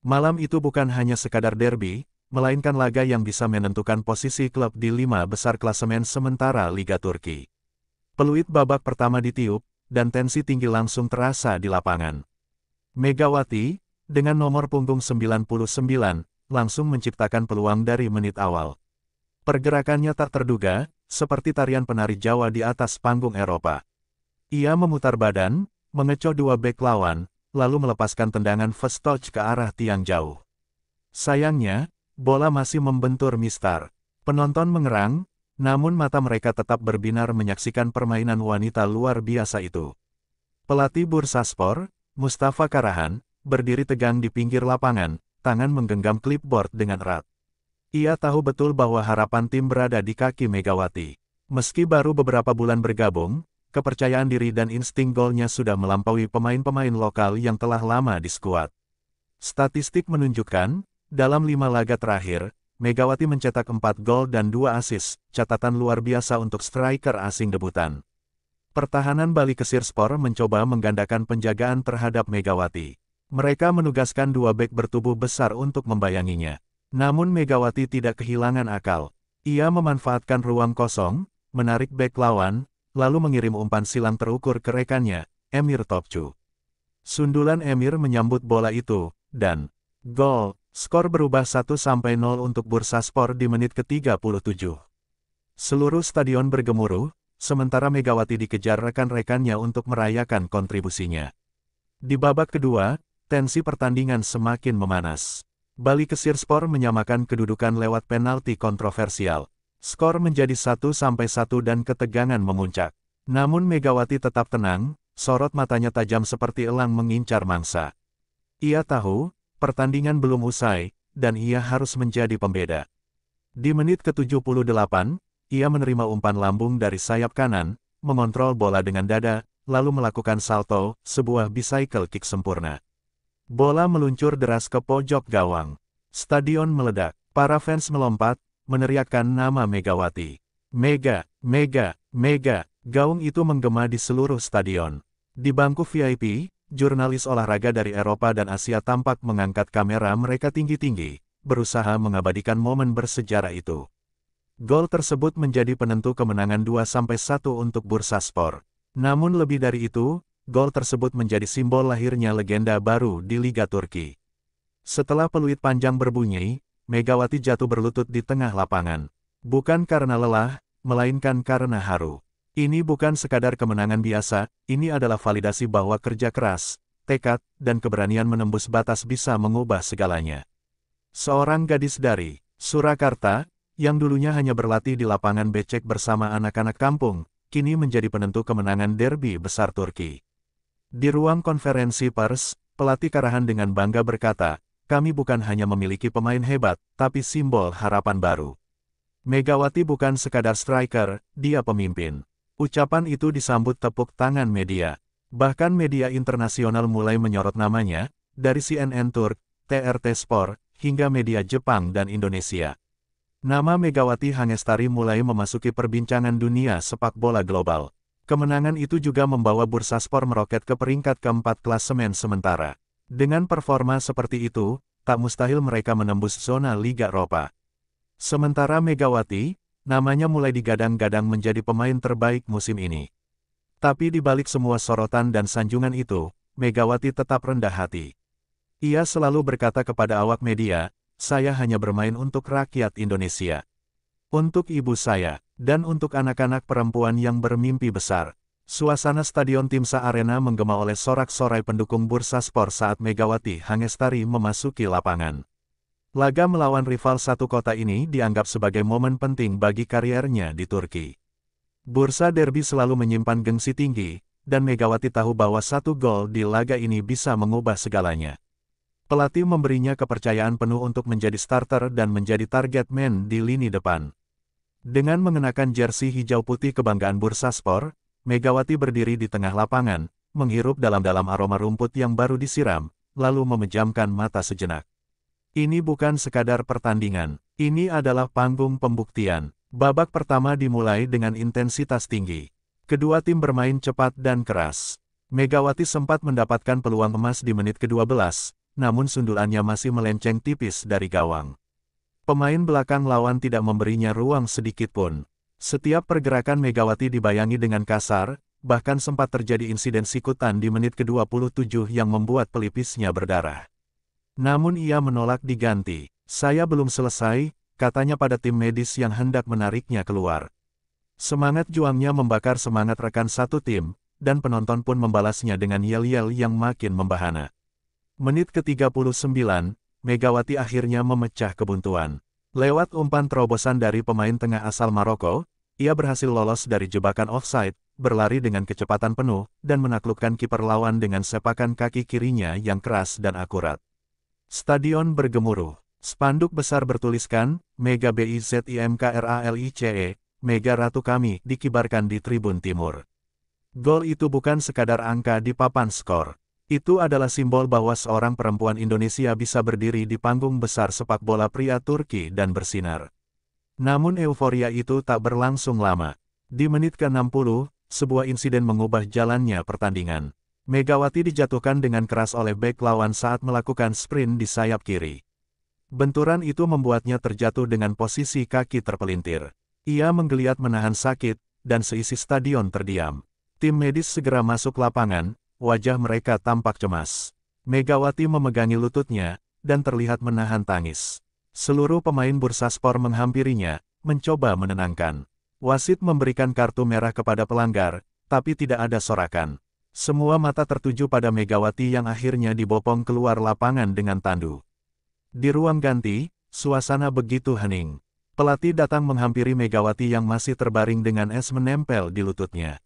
Malam itu bukan hanya sekadar derby, melainkan laga yang bisa menentukan posisi klub di 5 besar klasemen sementara Liga Turki. Peluit babak pertama ditiup, dan tensi tinggi langsung terasa di lapangan. Megawati, dengan nomor punggung 99, langsung menciptakan peluang dari menit awal. Pergerakannya tak terduga, seperti tarian penari Jawa di atas panggung Eropa. Ia memutar badan, mengecoh dua bek lawan, lalu melepaskan tendangan fast touch ke arah tiang jauh. Sayangnya, bola masih membentur Mistar. Penonton mengerang, namun mata mereka tetap berbinar menyaksikan permainan wanita luar biasa itu. Pelatih Bursaspor, Mustafa Karahan, berdiri tegang di pinggir lapangan, tangan menggenggam clipboard dengan erat. Ia tahu betul bahwa harapan tim berada di kaki Megawati. Meski baru beberapa bulan bergabung, kepercayaan diri dan insting golnya sudah melampaui pemain-pemain lokal yang telah lama di skuad. Statistik menunjukkan, dalam 5 laga terakhir, Megawati mencetak 4 gol dan 2 assist, catatan luar biasa untuk striker asing debutan. Pertahanan Bali Kesirspor mencoba menggandakan penjagaan terhadap Megawati. Mereka menugaskan 2 bek bertubuh besar untuk membayanginya. Namun Megawati tidak kehilangan akal. Ia memanfaatkan ruang kosong, menarik bek lawan, lalu mengirim umpan silang terukur ke rekannya, Emir Topçu. Sundulan Emir menyambut bola itu, dan gol. Skor berubah 1-0 untuk Bursaspor di menit ke-37. Seluruh stadion bergemuruh, sementara Megawati dikejar rekan-rekannya untuk merayakan kontribusinya. Di babak kedua, tensi pertandingan semakin memanas. Bali Kesirspor menyamakan kedudukan lewat penalti kontroversial. Skor menjadi 1-1 dan ketegangan memuncak. Namun Megawati tetap tenang, sorot matanya tajam seperti elang mengincar mangsa. Ia tahu, pertandingan belum usai, dan ia harus menjadi pembeda. Di menit ke-78, ia menerima umpan lambung dari sayap kanan, mengontrol bola dengan dada, lalu melakukan salto, sebuah bicycle kick sempurna. Bola meluncur deras ke pojok gawang. Stadion meledak, para fans melompat, meneriakkan nama Megawati. Mega, Mega, Mega, gaung itu menggema di seluruh stadion. Di bangku VIP, jurnalis olahraga dari Eropa dan Asia tampak mengangkat kamera mereka tinggi-tinggi, berusaha mengabadikan momen bersejarah itu. Gol tersebut menjadi penentu kemenangan 2-1 untuk Bursaspor. Namun lebih dari itu, gol tersebut menjadi simbol lahirnya legenda baru di Liga Turki. Setelah peluit panjang berbunyi, Megawati jatuh berlutut di tengah lapangan. Bukan karena lelah, melainkan karena haru. Ini bukan sekadar kemenangan biasa, ini adalah validasi bahwa kerja keras, tekad, dan keberanian menembus batas bisa mengubah segalanya. Seorang gadis dari Surakarta, yang dulunya hanya berlatih di lapangan becek bersama anak-anak kampung, kini menjadi penentu kemenangan derby besar Turki. Di ruang konferensi pers, pelatih Karahan dengan bangga berkata, "Kami bukan hanya memiliki pemain hebat, tapi simbol harapan baru." Megawati bukan sekadar striker, dia pemimpin. Ucapan itu disambut tepuk tangan media. Bahkan media internasional mulai menyorot namanya, dari CNN Turk, TRT Sport, hingga media Jepang dan Indonesia. Nama Megawati Hangestari mulai memasuki perbincangan dunia sepak bola global. Kemenangan itu juga membawa Bursaspor meroket ke peringkat keempat klasemen sementara. Dengan performa seperti itu, tak mustahil mereka menembus zona Liga Eropa. Sementara Megawati, namanya mulai digadang-gadang menjadi pemain terbaik musim ini. Tapi di balik semua sorotan dan sanjungan itu, Megawati tetap rendah hati. Ia selalu berkata kepada awak media, "Saya hanya bermain untuk rakyat Indonesia. Untuk ibu saya, dan untuk anak-anak perempuan yang bermimpi besar." Suasana Stadion Timsa Arena menggema oleh sorak-sorai pendukung Bursaspor saat Megawati Hangestari memasuki lapangan. Laga melawan rival satu kota ini dianggap sebagai momen penting bagi kariernya di Turki. Bursa Derby selalu menyimpan gengsi tinggi, dan Megawati tahu bahwa satu gol di laga ini bisa mengubah segalanya. Pelatih memberinya kepercayaan penuh untuk menjadi starter dan menjadi target man di lini depan. Dengan mengenakan jersey hijau putih kebanggaan Bursaspor, Megawati berdiri di tengah lapangan, menghirup dalam-dalam aroma rumput yang baru disiram, lalu memejamkan mata sejenak. Ini bukan sekadar pertandingan, ini adalah panggung pembuktian. Babak pertama dimulai dengan intensitas tinggi. Kedua tim bermain cepat dan keras. Megawati sempat mendapatkan peluang emas di menit ke-12, namun sundulannya masih melenceng tipis dari gawang. Pemain belakang lawan tidak memberinya ruang sedikitpun. Setiap pergerakan Megawati dibayangi dengan kasar, bahkan sempat terjadi insiden sikutan di menit ke-27 yang membuat pelipisnya berdarah. Namun ia menolak diganti. "Saya belum selesai," katanya pada tim medis yang hendak menariknya keluar. Semangat juangnya membakar semangat rekan satu tim, dan penonton pun membalasnya dengan yel-yel yang makin membahana. Menit ke-39, Megawati akhirnya memecah kebuntuan. Lewat umpan terobosan dari pemain tengah asal Maroko, ia berhasil lolos dari jebakan offside, berlari dengan kecepatan penuh, dan menaklukkan kiper lawan dengan sepakan kaki kirinya yang keras dan akurat. Stadion bergemuruh. Spanduk besar bertuliskan, Mega BIZIMKRALICE, Mega Ratu Kami, dikibarkan di tribun timur. Gol itu bukan sekadar angka di papan skor. Itu adalah simbol bahwa seorang perempuan Indonesia bisa berdiri di panggung besar sepak bola pria Turki dan bersinar. Namun euforia itu tak berlangsung lama. Di menit ke-60, sebuah insiden mengubah jalannya pertandingan. Megawati dijatuhkan dengan keras oleh bek lawan saat melakukan sprint di sayap kiri. Benturan itu membuatnya terjatuh dengan posisi kaki terpelintir. Ia menggeliat menahan sakit, dan seisi stadion terdiam. Tim medis segera masuk lapangan, wajah mereka tampak cemas. Megawati memegangi lututnya, dan terlihat menahan tangis. Seluruh pemain Bursaspor menghampirinya, mencoba menenangkan. Wasit memberikan kartu merah kepada pelanggar, tapi tidak ada sorakan. Semua mata tertuju pada Megawati yang akhirnya dibopong keluar lapangan dengan tandu. Di ruang ganti, suasana begitu hening. Pelatih datang menghampiri Megawati yang masih terbaring dengan es menempel di lututnya.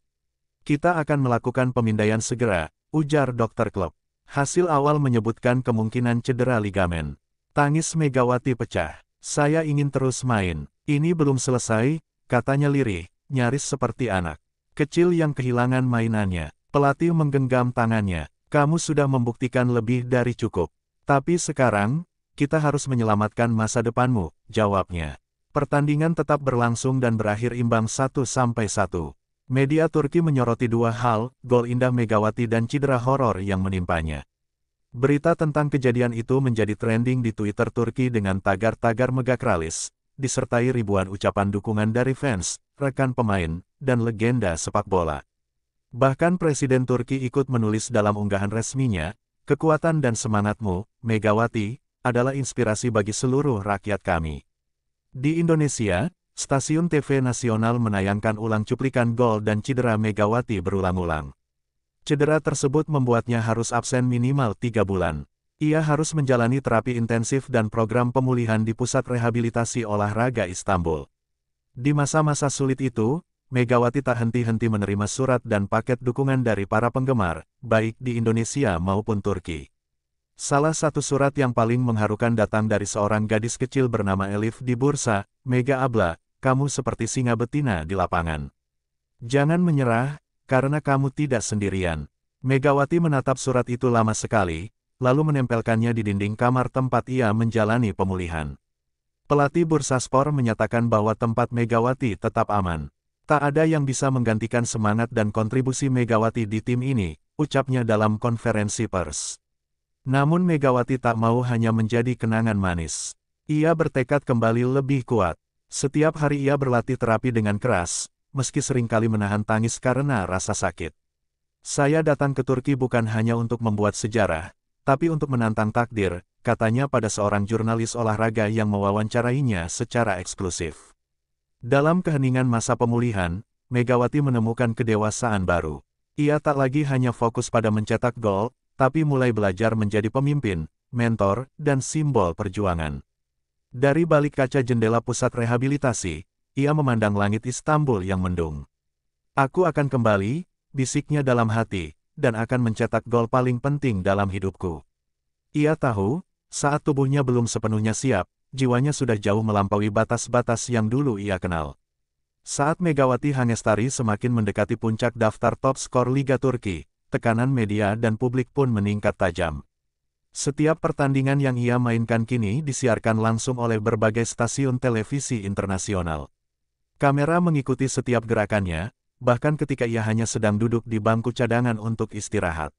"Kita akan melakukan pemindaian segera," ujar dokter klub. Hasil awal menyebutkan kemungkinan cedera ligamen. Tangis Megawati pecah. "Saya ingin terus main. Ini belum selesai," katanya lirih, nyaris seperti anak kecil yang kehilangan mainannya. Pelatih menggenggam tangannya. "Kamu sudah membuktikan lebih dari cukup. Tapi sekarang, kita harus menyelamatkan masa depanmu," jawabnya. Pertandingan tetap berlangsung dan berakhir imbang 1-1. Media Turki menyoroti dua hal, gol indah Megawati dan cedera horor yang menimpanya. Berita tentang kejadian itu menjadi trending di Twitter Turki dengan tagar-tagar megakralis, disertai ribuan ucapan dukungan dari fans, rekan pemain, dan legenda sepak bola. Bahkan Presiden Turki ikut menulis dalam unggahan resminya, "Kekuatan dan semangatmu, Megawati, adalah inspirasi bagi seluruh rakyat kami." Di Indonesia, stasiun TV nasional menayangkan ulang cuplikan gol dan cedera Megawati berulang-ulang. Cedera tersebut membuatnya harus absen minimal 3 bulan. Ia harus menjalani terapi intensif dan program pemulihan di Pusat Rehabilitasi Olahraga Istanbul. Di masa-masa sulit itu, Megawati tak henti-henti menerima surat dan paket dukungan dari para penggemar, baik di Indonesia maupun Turki. Salah satu surat yang paling mengharukan datang dari seorang gadis kecil bernama Elif di Bursa. "Mega Abla, kamu seperti singa betina di lapangan. Jangan menyerah, karena kamu tidak sendirian." Megawati menatap surat itu lama sekali, lalu menempelkannya di dinding kamar tempat ia menjalani pemulihan. Pelatih Bursaspor menyatakan bahwa tempat Megawati tetap aman. "Tak ada yang bisa menggantikan semangat dan kontribusi Megawati di tim ini," ucapnya dalam konferensi pers. Namun Megawati tak mau hanya menjadi kenangan manis. Ia bertekad kembali lebih kuat. Setiap hari ia berlatih terapi dengan keras, meski seringkali menahan tangis karena rasa sakit. "Saya datang ke Turki bukan hanya untuk membuat sejarah, tapi untuk menantang takdir," katanya pada seorang jurnalis olahraga yang mewawancarainya secara eksklusif. Dalam keheningan masa pemulihan, Megawati menemukan kedewasaan baru. Ia tak lagi hanya fokus pada mencetak gol, tapi mulai belajar menjadi pemimpin, mentor, dan simbol perjuangan. Dari balik kaca jendela pusat rehabilitasi, ia memandang langit Istanbul yang mendung. "Aku akan kembali," bisiknya dalam hati, "dan akan mencetak gol paling penting dalam hidupku." Ia tahu, saat tubuhnya belum sepenuhnya siap, jiwanya sudah jauh melampaui batas-batas yang dulu ia kenal. Saat Megawati Hangestari semakin mendekati puncak daftar top skor Liga Turki, tekanan media dan publik pun meningkat tajam. Setiap pertandingan yang ia mainkan kini disiarkan langsung oleh berbagai stasiun televisi internasional. Kamera mengikuti setiap gerakannya, bahkan ketika ia hanya sedang duduk di bangku cadangan untuk istirahat.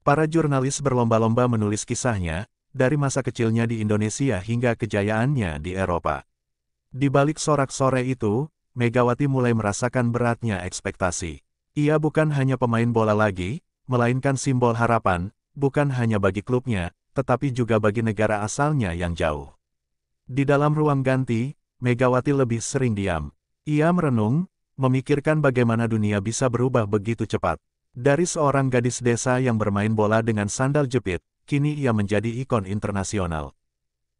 Para jurnalis berlomba-lomba menulis kisahnya, dari masa kecilnya di Indonesia hingga kejayaannya di Eropa. Di balik sorak-sorai itu, Megawati mulai merasakan beratnya ekspektasi. Ia bukan hanya pemain bola lagi, melainkan simbol harapan, bukan hanya bagi klubnya, tetapi juga bagi negara asalnya yang jauh. Di dalam ruang ganti, Megawati lebih sering diam. Ia merenung, memikirkan bagaimana dunia bisa berubah begitu cepat. Dari seorang gadis desa yang bermain bola dengan sandal jepit, kini ia menjadi ikon internasional.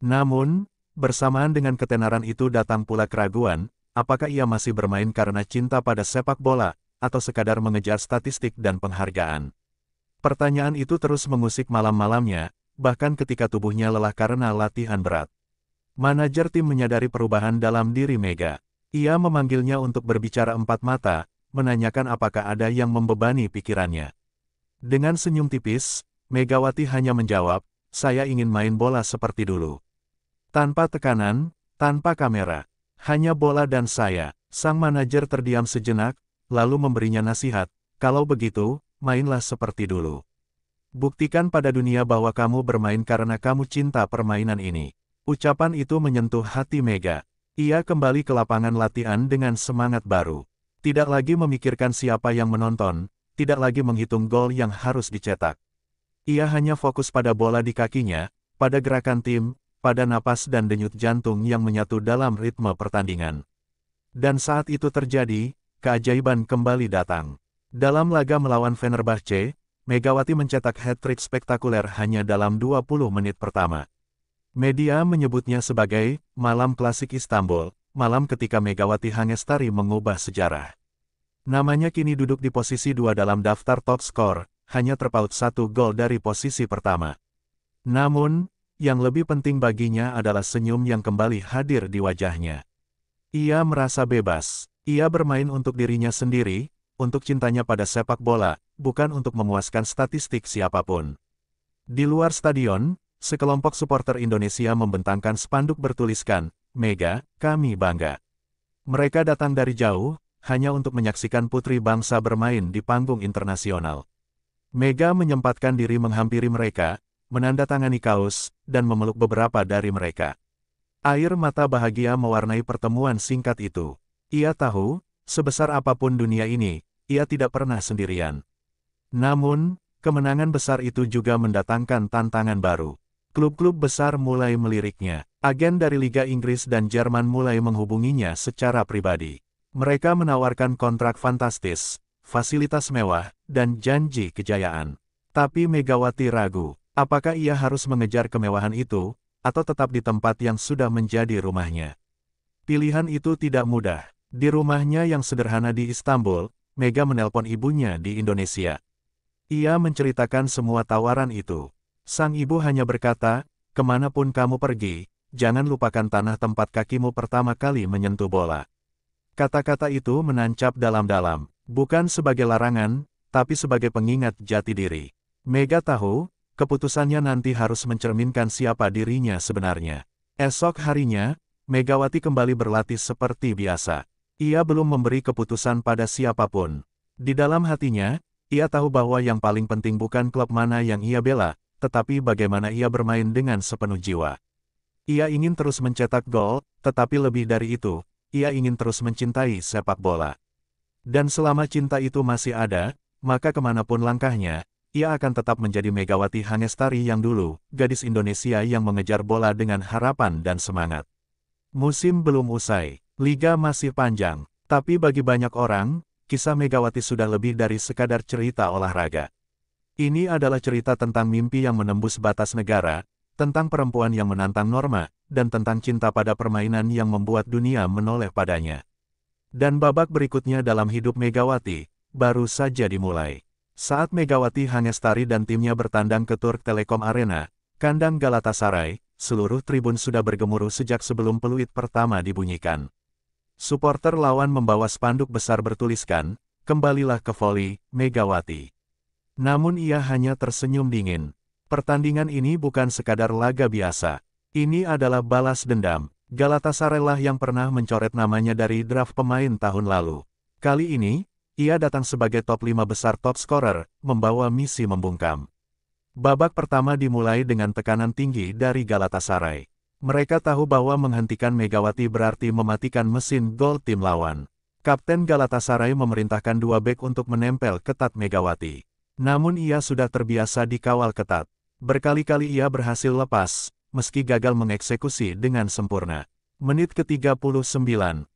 Namun, bersamaan dengan ketenaran itu datang pula keraguan, apakah ia masih bermain karena cinta pada sepak bola, atau sekadar mengejar statistik dan penghargaan. Pertanyaan itu terus mengusik malam-malamnya, bahkan ketika tubuhnya lelah karena latihan berat. Manajer tim menyadari perubahan dalam diri Mega. Ia memanggilnya untuk berbicara empat mata, menanyakan apakah ada yang membebani pikirannya. Dengan senyum tipis, Megawati hanya menjawab, "Saya ingin main bola seperti dulu. Tanpa tekanan, tanpa kamera. Hanya bola dan saya." Sang manajer terdiam sejenak, lalu memberinya nasihat, "Kalau begitu, mainlah seperti dulu. Buktikan pada dunia bahwa kamu bermain karena kamu cinta permainan ini." Ucapan itu menyentuh hati Mega. Ia kembali ke lapangan latihan dengan semangat baru. Tidak lagi memikirkan siapa yang menonton, tidak lagi menghitung gol yang harus dicetak. Ia hanya fokus pada bola di kakinya, pada gerakan tim, pada napas dan denyut jantung yang menyatu dalam ritme pertandingan. Dan saat itu terjadi, keajaiban kembali datang. Dalam laga melawan Fenerbahce, Megawati mencetak hat-trick spektakuler hanya dalam 20 menit pertama. Media menyebutnya sebagai "Malam Klasik Istanbul", malam ketika Megawati Hangestari mengubah sejarah. Namanya kini duduk di posisi 2 dalam daftar top skor, hanya terpaut 1 gol dari posisi pertama. Namun, yang lebih penting baginya adalah senyum yang kembali hadir di wajahnya. Ia merasa bebas. Ia bermain untuk dirinya sendiri, untuk cintanya pada sepak bola, bukan untuk memuaskan statistik siapapun. Di luar stadion, sekelompok supporter Indonesia membentangkan spanduk bertuliskan, "Mega, kami bangga." Mereka datang dari jauh, hanya untuk menyaksikan putri bangsa bermain di panggung internasional. Mega menyempatkan diri menghampiri mereka, menandatangani kaos, dan memeluk beberapa dari mereka. Air mata bahagia mewarnai pertemuan singkat itu. Ia tahu, sebesar apapun dunia ini, ia tidak pernah sendirian. Namun, kemenangan besar itu juga mendatangkan tantangan baru. Klub-klub besar mulai meliriknya. Agen dari Liga Inggris dan Jerman mulai menghubunginya secara pribadi. Mereka menawarkan kontrak fantastis, fasilitas mewah, dan janji kejayaan. Tapi Megawati ragu, apakah ia harus mengejar kemewahan itu, atau tetap di tempat yang sudah menjadi rumahnya. Pilihan itu tidak mudah. Di rumahnya yang sederhana di Istanbul, Mega menelpon ibunya di Indonesia. Ia menceritakan semua tawaran itu. Sang ibu hanya berkata, "Kemanapun kamu pergi, jangan lupakan tanah tempat kakimu pertama kali menyentuh bola." Kata-kata itu menancap dalam-dalam, bukan sebagai larangan, tapi sebagai pengingat jati diri. Mega tahu, keputusannya nanti harus mencerminkan siapa dirinya sebenarnya. Esok harinya, Megawati kembali berlatih seperti biasa. Ia belum memberi keputusan pada siapapun. Di dalam hatinya, ia tahu bahwa yang paling penting bukan klub mana yang ia bela, tetapi bagaimana ia bermain dengan sepenuh jiwa. Ia ingin terus mencetak gol, tetapi lebih dari itu, ia ingin terus mencintai sepak bola. Dan selama cinta itu masih ada, maka kemanapun langkahnya, ia akan tetap menjadi Megawati Hangestari yang dulu, gadis Indonesia yang mengejar bola dengan harapan dan semangat. Musim belum usai, liga masih panjang, tapi bagi banyak orang, kisah Megawati sudah lebih dari sekadar cerita olahraga. Ini adalah cerita tentang mimpi yang menembus batas negara, tentang perempuan yang menantang norma, dan tentang cinta pada permainan yang membuat dunia menoleh padanya. Dan babak berikutnya dalam hidup Megawati, baru saja dimulai. Saat Megawati Hangestari dan timnya bertandang ke Turk Telekom Arena, kandang Galatasaray, seluruh tribun sudah bergemuruh sejak sebelum peluit pertama dibunyikan. Suporter lawan membawa spanduk besar bertuliskan, "Kembalilah ke voli, Megawati." Namun ia hanya tersenyum dingin. Pertandingan ini bukan sekadar laga biasa. Ini adalah balas dendam. Galatasaray lah yang pernah mencoret namanya dari draft pemain tahun lalu. Kali ini, ia datang sebagai top 5 besar top scorer, membawa misi membungkam. Babak pertama dimulai dengan tekanan tinggi dari Galatasaray. Mereka tahu bahwa menghentikan Megawati berarti mematikan mesin gol tim lawan. Kapten Galatasaray memerintahkan 2 bek untuk menempel ketat Megawati. Namun ia sudah terbiasa dikawal ketat. Berkali-kali ia berhasil lepas, meski gagal mengeksekusi dengan sempurna. Menit ke-39,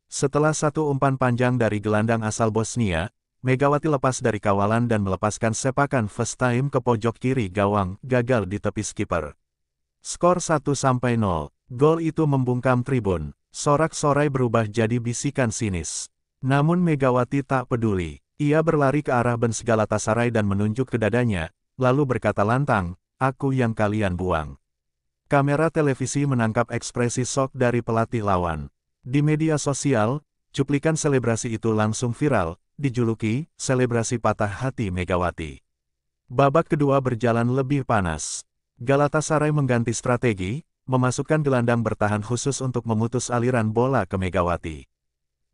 setelah satu umpan panjang dari gelandang asal Bosnia, Megawati lepas dari kawalan dan melepaskan sepakan first time ke pojok kiri gawang, gagal di tepi skipper. Skor 1-0. Gol itu membungkam tribun. Sorak-sorai berubah jadi bisikan sinis. Namun Megawati tak peduli. Ia berlari ke arah bench Galatasaray dan menunjuk ke dadanya, lalu berkata lantang, "Aku yang kalian buang." Kamera televisi menangkap ekspresi shock dari pelatih lawan. Di media sosial, cuplikan selebrasi itu langsung viral, dijuluki, "Selebrasi patah hati Megawati." Babak kedua berjalan lebih panas. Galatasaray mengganti strategi, memasukkan gelandang bertahan khusus untuk memutus aliran bola ke Megawati.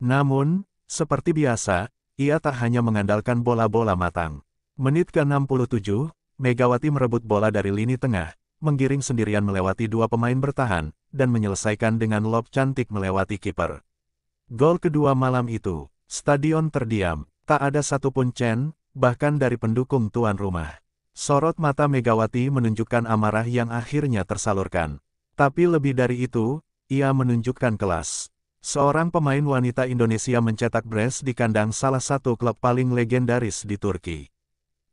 Namun, seperti biasa, ia tak hanya mengandalkan bola-bola matang. Menit ke-67, Megawati merebut bola dari lini tengah, menggiring sendirian melewati dua pemain bertahan, dan menyelesaikan dengan lob cantik melewati kiper. Gol kedua malam itu, stadion terdiam, tak ada satupun chant, bahkan dari pendukung tuan rumah. Sorot mata Megawati menunjukkan amarah yang akhirnya tersalurkan. Tapi lebih dari itu, ia menunjukkan kelas. Seorang pemain wanita Indonesia mencetak brace di kandang salah satu klub paling legendaris di Turki.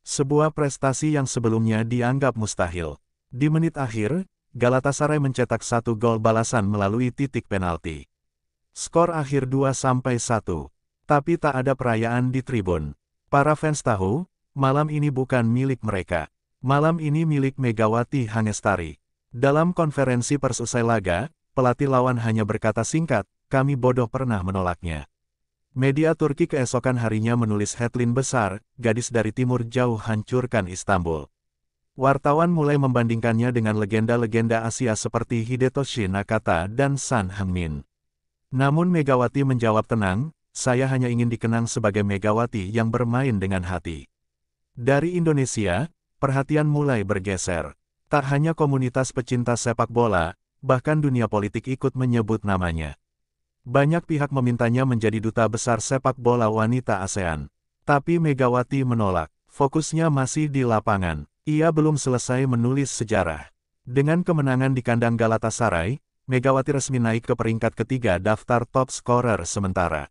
Sebuah prestasi yang sebelumnya dianggap mustahil. Di menit akhir, Galatasaray mencetak satu gol balasan melalui titik penalti. Skor akhir 2-1, tapi tak ada perayaan di tribun. Para fans tahu, malam ini bukan milik mereka. Malam ini milik Megawati Hangestari. Dalam konferensi pers usai laga, pelatih lawan hanya berkata singkat, "Kami bodoh pernah menolaknya." Media Turki keesokan harinya menulis headline besar, "Gadis dari Timur Jauh hancurkan Istanbul." Wartawan mulai membandingkannya dengan legenda-legenda Asia seperti Hidetoshi Nakata dan Son Heung-min. Namun Megawati menjawab tenang, "Saya hanya ingin dikenang sebagai Megawati yang bermain dengan hati." Dari Indonesia, perhatian mulai bergeser. Tak hanya komunitas pecinta sepak bola, bahkan dunia politik ikut menyebut namanya. Banyak pihak memintanya menjadi duta besar sepak bola wanita ASEAN. Tapi Megawati menolak, fokusnya masih di lapangan. Ia belum selesai menulis sejarah. Dengan kemenangan di kandang Galatasaray, Megawati resmi naik ke peringkat ketiga daftar top scorer sementara.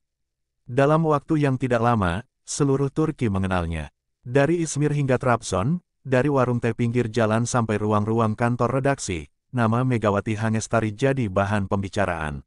Dalam waktu yang tidak lama, seluruh Turki mengenalnya. Dari Izmir hingga Trabzon, dari warung teh pinggir jalan sampai ruang-ruang kantor redaksi, nama Megawati Hangestari jadi bahan pembicaraan.